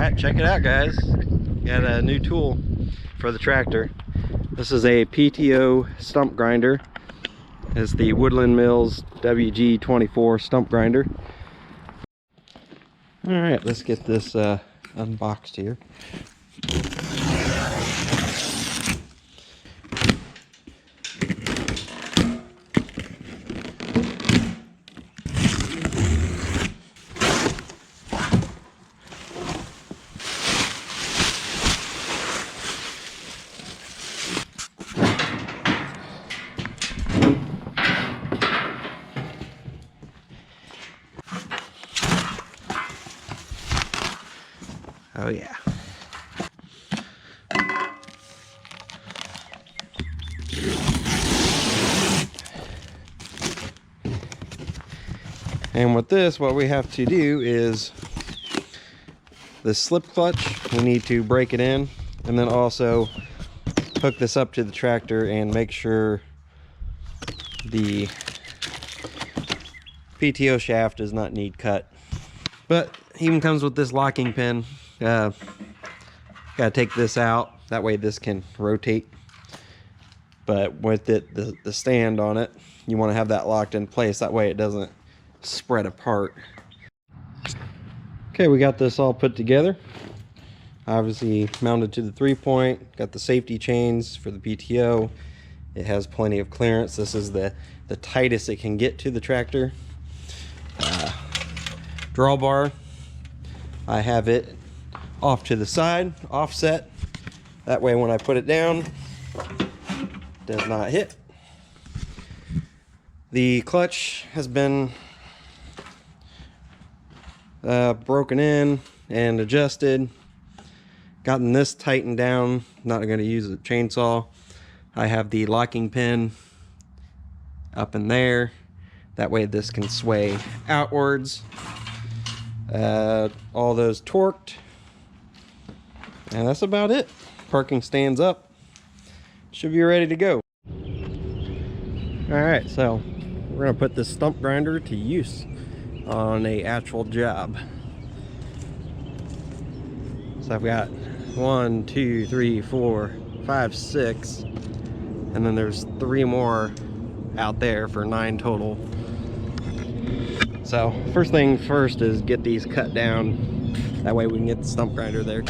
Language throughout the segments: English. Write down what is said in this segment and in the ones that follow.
Alright, check it out, guys. Got a new tool for the tractor. This is a PTO stump grinder. It's the Woodland Mills WG24 stump grinder. Alright, let's get this unboxed here. Oh yeah. And with this, what we have to do is the slip clutch, we need to break it in, and then also hook this up to the tractor and make sure the PTO shaft does not need cut. But even comes with this locking pin. Gotta take this out, that way this can rotate. But with it, the stand on it, you want to have that locked in place, that way it doesn't spread apart. Okay, we got this all put together. Obviously mounted to the 3-point, got the safety chains for the PTO. It has plenty of clearance. This is the tightest it can get to the tractor. Drawbar, I have it off to the side, offset. That way when I put it down, it does not hit. The clutch has been broken in and adjusted. Gotten this tightened down. Not going to use a chainsaw. I have the locking pin up in there. That way this can sway outwards. All those torqued. And that's about it. Parking stands up. Should be ready to go. Alright, so we're going to put this stump grinder to use on a actual job. So I've got 1, 2, 3, 4, 5, 6, and then there's 3 more out there for 9 total. So first thing first is get these cut down, that way we can get the stump grinder there.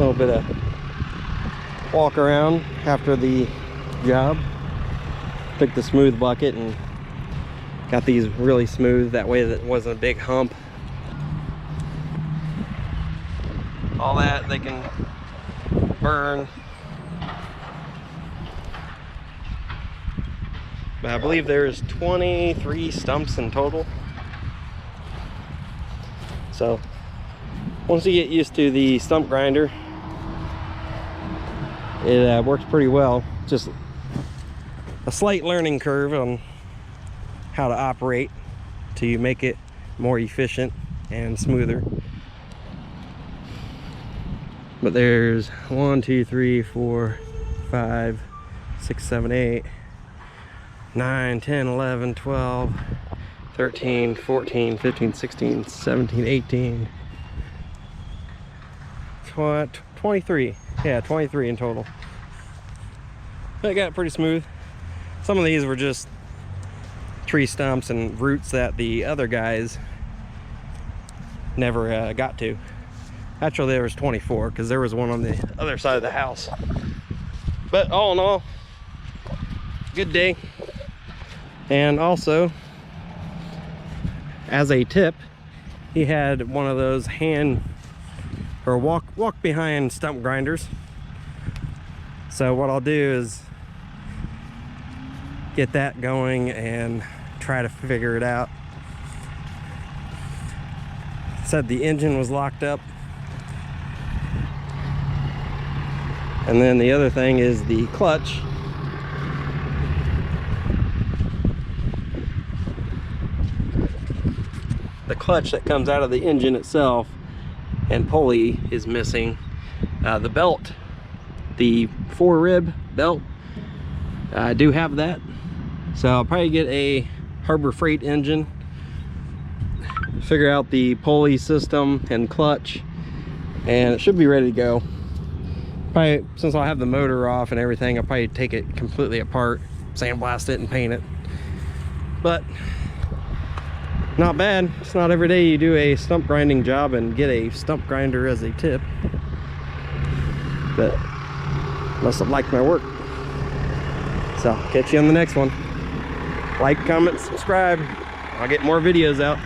little bit of walk around after the job. Took the smooth bucket and got these really smooth, that way that wasn't a big hump. All that they can burn. But I believe there's 23 stumps in total. So once you get used to the stump grinder, it works pretty well. Just a slight learning curve on how to operate to make it more efficient and smoother. But there's 1, 2, 3, 4, 5, 6, 7, 8, 9, 10, 11, 12, 13, 14, 15, 16, 17, 18, 23. Yeah, 23 in total. But it got pretty smooth. Some of these were just tree stumps and roots that the other guys never got to. Actually, there was 24 because there was one on the other side of the house. But all in all, good day. And also, as a tip, he had one of those hand or walk behind stump grinders. So what I'll do is get that going and try to figure it out. Said the engine was locked up. And then the other thing is the clutch. The clutch that comes out of the engine itself and pulley is missing. The belt, the 4-rib belt, I do have that. So I'll probably get a Harbor Freight engine, figure out the pulley system and clutch, and it should be ready to go. Probably, since I'll have the motor off and everything, I'll probably take it completely apart, sandblast it and paint it. But not bad. It's not every day you do a stump grinding job and get a stump grinder as a tip. But must have liked my work. So catch you on the next one. Like, comment, subscribe. I'll get more videos out.